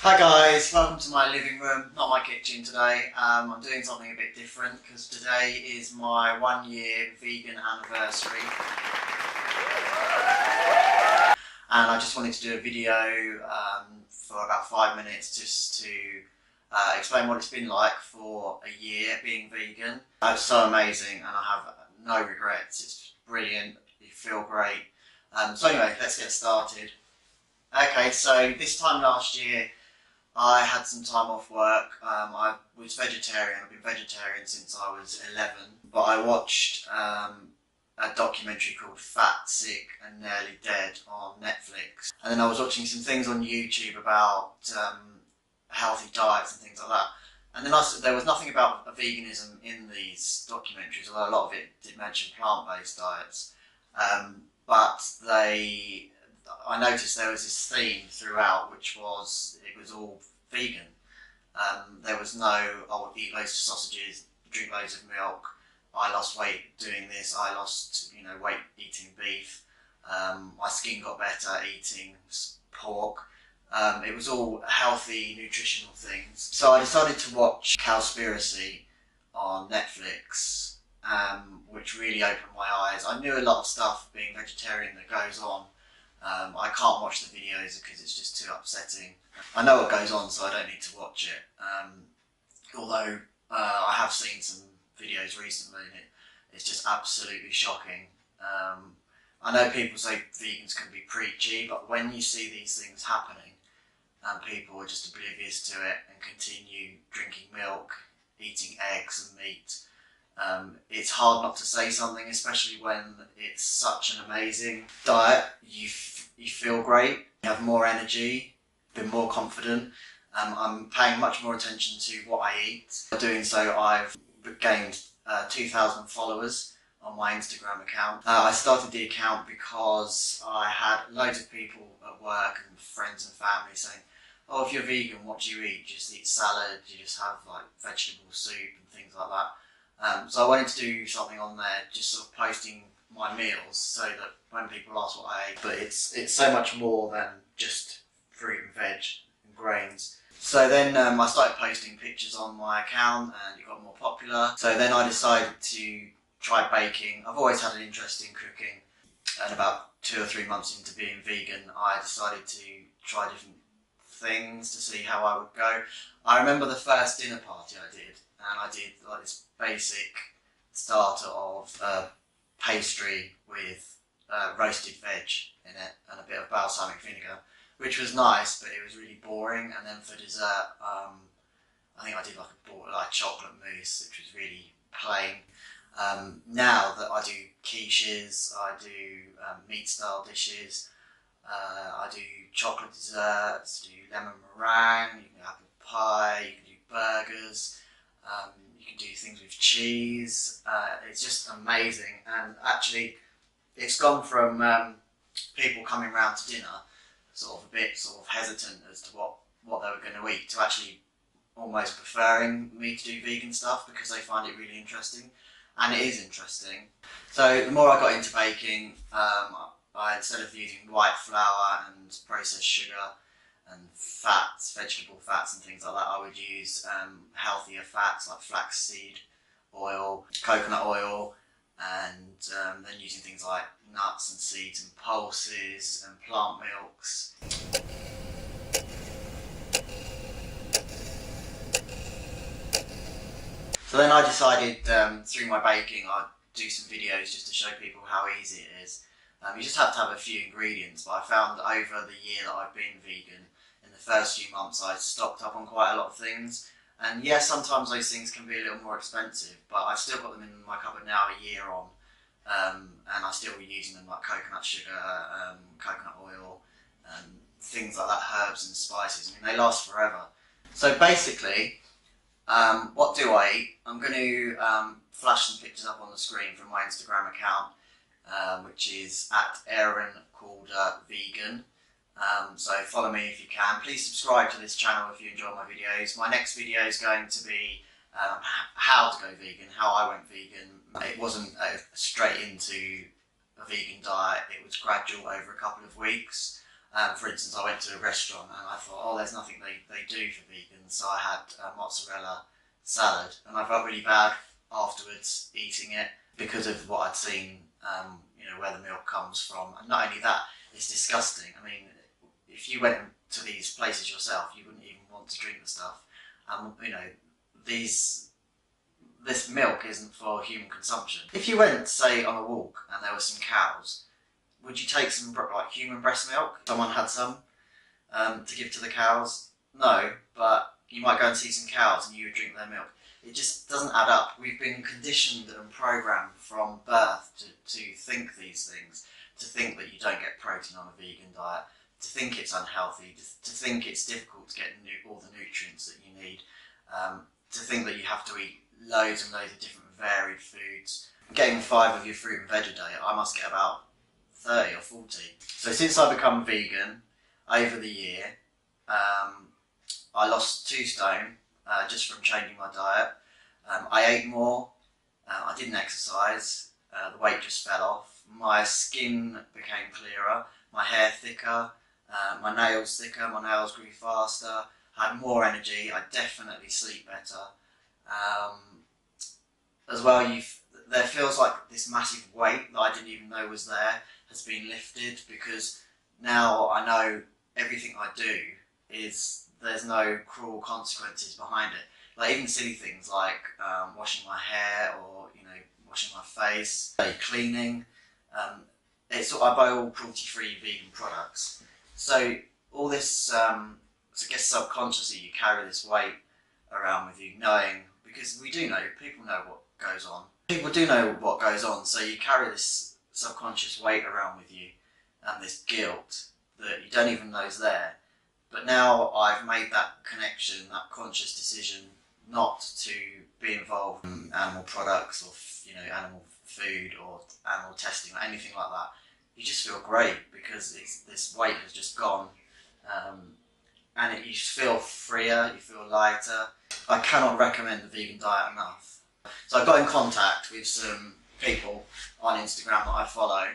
Hi guys, welcome to my living room, not my kitchen today. I'm doing something a bit different because today is my 1 year vegan anniversary and I just wanted to do a video for about 5 minutes just to explain what it's been like for a year being vegan. It's so amazing and I have no regrets. It's brilliant, you feel great. So anyway, let's get started. Okay, so this time last year I had some time off work. I was vegetarian. I've been vegetarian since I was 11. But I watched a documentary called Fat, Sick and Nearly Dead on Netflix. And then I was watching some things on YouTube about healthy diets and things like that. And then there was nothing about veganism in these documentaries, although a lot of it did mention plant-based diets. But I noticed there was this theme throughout, which was it was all vegan. There was no, I would eat loads of sausages, drink loads of milk. I lost weight doing this. I lost, weight eating beef. My skin got better eating pork. It was all healthy, nutritional things. So I decided to watch Cowspiracy on Netflix, which really opened my eyes. I knew a lot of stuff being vegetarian that goes on. I can't watch the videos because it's just too upsetting. I know what goes on, so I don't need to watch it. Although I have seen some videos recently and it's just absolutely shocking. I know people say vegans can be preachy, but when you see these things happening and people are just oblivious to it and continue drinking milk, eating eggs and meat, it's hard not to say something, especially when it's such an amazing diet. You feel great, you have more energy, been more confident. I'm paying much more attention to what I eat. By doing so, I've gained 2,000 followers on my Instagram account. I started the account because I had loads of people at work and friends and family saying, "Oh, if you're vegan, what do you eat? You just eat salad, you just have like vegetable soup and things like that." So I wanted to do something on there, just sort of posting my meals so that when people ask what I ate, but it's so much more than just fruit and veg and grains. So then I started posting pictures on my account and it got more popular. So then I decided to try baking. I've always had an interest in cooking, and about 2 or 3 months into being vegan, I decided to try different things to see how I would go. I remember the first dinner party I did, and I did like this basic starter of pastry with roasted veg in it and a bit of balsamic vinegar, which was nice, but it was really boring. And then for dessert, I think I did like chocolate mousse, which was really plain. Now that I do quiches, I do meat style dishes, I do chocolate desserts, do lemon meringue, you can do apple pie, you can do burgers, you can do things with cheese. It's just amazing, and actually it's gone from people coming round to dinner sort of a bit hesitant as to what they were going to eat, to actually almost preferring me to do vegan stuff because they find it really interesting, and it is interesting. So the more I got into baking, instead of using white flour and processed sugar and fats, vegetable fats and things like that, I would use healthier fats like flaxseed oil, coconut oil, and then using things like nuts and seeds and pulses and plant milks. So then I decided through my baking I'd do some videos just to show people how easy it is. You just have to have a few ingredients, but I found over the year that I've been vegan, in the first few months I stocked up on quite a lot of things. And yes, sometimes those things can be a little more expensive, but I've still got them in my cupboard now a year on. And I still be using them, like coconut sugar, coconut oil, things like that, herbs and spices. I mean, they last forever. So basically, what do I eat? I'm going to flash some pictures up on the screen from my Instagram account, which is @AaronCalderVegan. So follow me if you can. Please subscribe to this channel if you enjoy my videos. My next video is going to be how to go vegan, how I went vegan. It wasn't straight into a vegan diet, it was gradual over a couple of weeks. For instance, I went to a restaurant and I thought, oh, there's nothing they do for vegans, so I had a mozzarella salad, and I felt really bad afterwards eating it because of what I'd seen, where the milk comes from. And not only that, it's disgusting. I mean, if you went to these places yourself, you wouldn't even want to drink the stuff. This milk isn't for human consumption. If you went, say, on a walk and there were some cows, would you take some human breast milk? Someone had some to give to the cows? No, but you might go and see some cows and you would drink their milk. It just doesn't add up. We've been conditioned and programmed from birth to think these things, to think that you don't get protein on a vegan diet, to think it's unhealthy, to think it's difficult to get all the nutrients that you need, to think that you have to eat loads and loads of different varied foods. Getting 5 of your fruit and veg a day, I must get about 30 or 40. So since I've become vegan, over the year, I lost 2 stone just from changing my diet. I ate more, I didn't exercise, the weight just fell off, my skin became clearer, my hair thicker, my nails thicker, my nails grew faster, I had more energy, I definitely sleep better. As well, there feels like this massive weight that I didn't even know was there has been lifted, because now I know everything I do there's no cruel consequences behind it. Like even silly things like washing my hair or washing my face, cleaning. I buy all cruelty-free vegan products. So all this, I guess subconsciously you carry this weight around with you, knowing, because we do know, people know what goes on. People do know what goes on, so you carry this subconscious weight around with you and this guilt that you don't even know is there. But now I've made that connection, that conscious decision not to be involved in animal products or animal food or animal testing or anything like that. You just feel great because this weight has just gone, and you feel freer, you feel lighter. I cannot recommend the vegan diet enough. So I got in contact with some people on Instagram that I follow.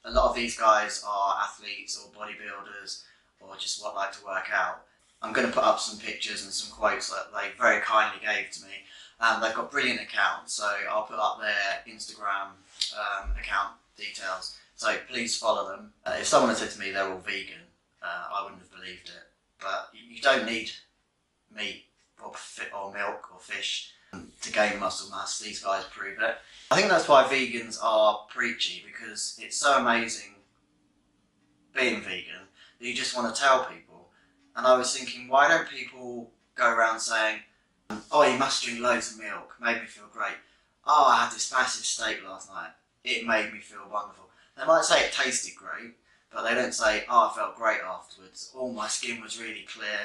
A lot of these guys are athletes or bodybuilders or just like to work out. I'm going to put up some pictures and some quotes that they very kindly gave to me. They've got brilliant accounts, so I'll put up their Instagram account details. So please follow them. If someone had said to me they're all vegan, I wouldn't have believed it. But you don't need meat or milk or fish to gain muscle mass. These guys prove it. I think that's why vegans are preachy, because it's so amazing being vegan that you just want to tell people. And I was thinking, why don't people go around saying, oh, you must drink loads of milk, made me feel great. Oh, I had this massive steak last night, it made me feel wonderful. They might say it tasted great, but they don't say, oh, I felt great afterwards, oh, my skin was really clear,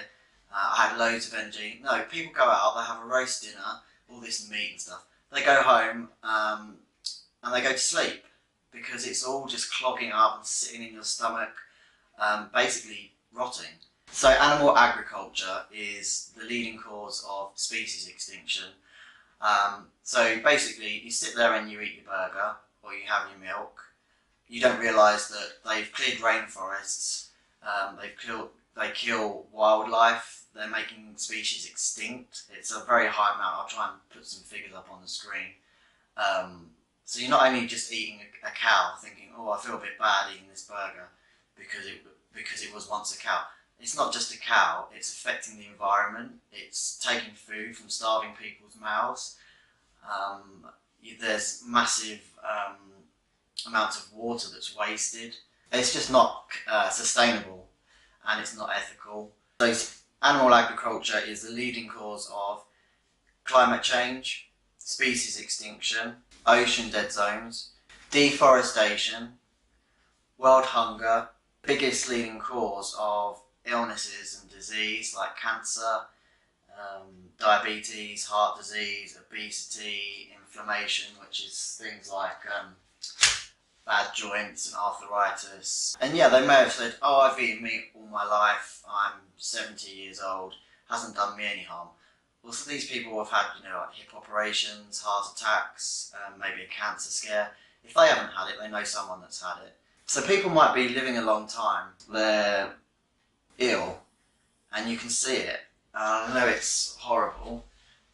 I had loads of energy. No, people go out, they have a roast dinner, all this meat and stuff. They go home and they go to sleep because it's all just clogging up and sitting in your stomach, basically rotting. So animal agriculture is the leading cause of species extinction. So basically you sit there and you eat your burger or you have your milk. You don't realise that they've cleared rainforests, they kill wildlife, they're making species extinct. It's a very high amount. I'll try and put some figures up on the screen. So you're not only just eating a cow thinking, oh, I feel a bit bad eating this burger because it was once a cow. It's not just a cow, it's affecting the environment, it's taking food from starving people's mouths. There's massive amounts of water that's wasted. It's just not sustainable and it's not ethical. So animal agriculture is the leading cause of climate change, species extinction, ocean dead zones, deforestation, world hunger, biggest leading cause of illnesses and disease like cancer, diabetes, heart disease, obesity, inflammation, which is things like bad joints and arthritis. And yeah, they may have said, oh, I've eaten meat all my life, I'm 70 years old, hasn't done me any harm. Well, so these people have had, like hip operations, heart attacks, maybe a cancer scare. If they haven't had it, they know someone that's had it. So people might be living a long time, they're ill, and you can see it. I know it's horrible,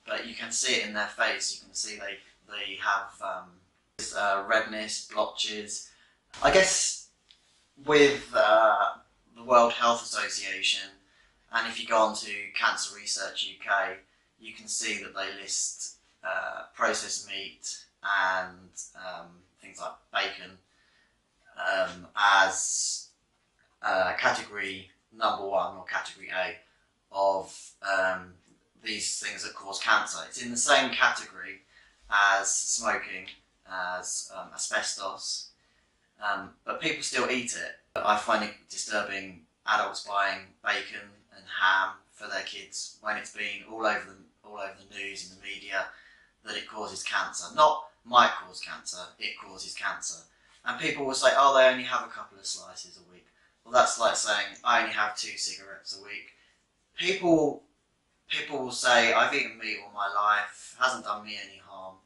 but you can see it in their face. You can see they have redness, blotches. I guess with the World Health Association, and if you go on to Cancer Research UK, you can see that they list processed meat and things like bacon as category number 1 or category A of these things that cause cancer. It's in the same category as smoking, as asbestos, but people still eat it. I find it disturbing adults buying bacon and ham for their kids when it's been all over the news and the media that it causes cancer. Not might cause cancer, it causes cancer. And people will say, oh, they only have a couple of slices a week. Well, that's like saying, I only have 2 cigarettes a week. People will say, I've eaten meat all my life, hasn't done me any harm.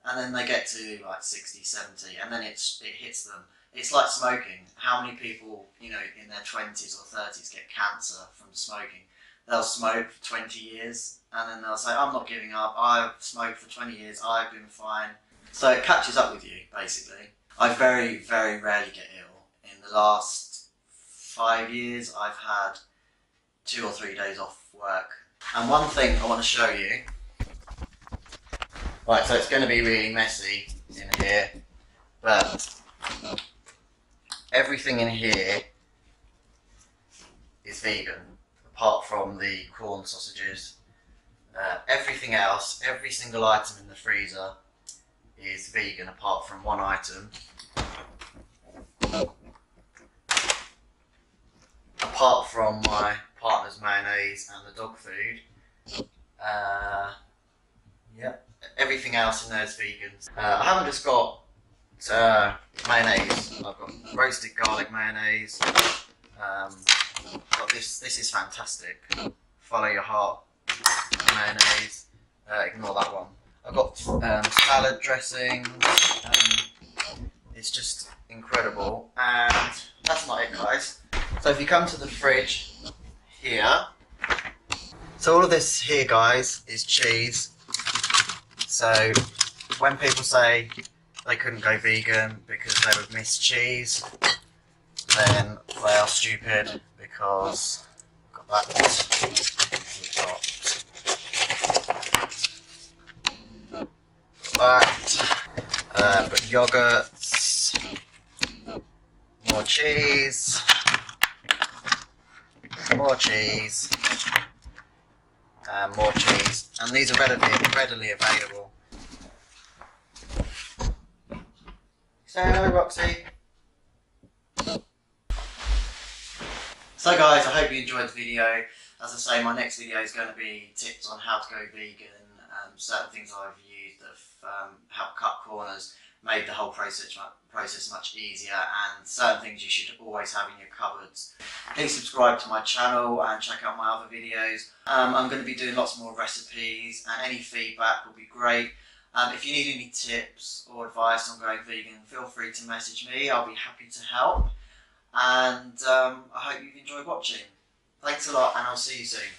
And then they get to like 60, 70, and then it hits them. It's like smoking. How many people, in their 20s or 30s get cancer from smoking? They'll smoke for 20 years, and then they'll say, I'm not giving up, I've smoked for 20 years, I've been fine. So it catches up with you, basically. I very, very rarely get ill. In the last 5 years, I've had 2 or 3 days off work. And one thing I want to show you. Right, so it's going to be really messy in here, but everything in here is vegan, apart from the corn sausages. Everything else, every single item in the freezer is vegan, apart from one item. Apart from my partner's mayonnaise and the dog food. Yep. Everything else in there is vegan. I haven't just got mayonnaise. I've got roasted garlic mayonnaise. Got this is fantastic. Follow your heart mayonnaise. Ignore that one. I've got salad dressing. It's just incredible. And that's not it, guys. So if you come to the fridge here, so all of this here, guys, is cheese. So when people say they couldn't go vegan because they would miss cheese, then they are stupid, because we've got that. We've got that. But yogurts, more cheese, more cheese, and more cheese, and these are readily available. Say hello, Roxy. So guys, I hope you enjoyed the video. As I say, my next video is going to be tips on how to go vegan, certain things I've used that have helped cut corners, made the whole process much easier, and certain things you should always have in your cupboards. Please subscribe to my channel and check out my other videos. I'm going to be doing lots more recipes, and any feedback will be great. If you need any tips or advice on going vegan, feel free to message me. I'll be happy to help. And I hope you've enjoyed watching. Thanks a lot, and I'll see you soon.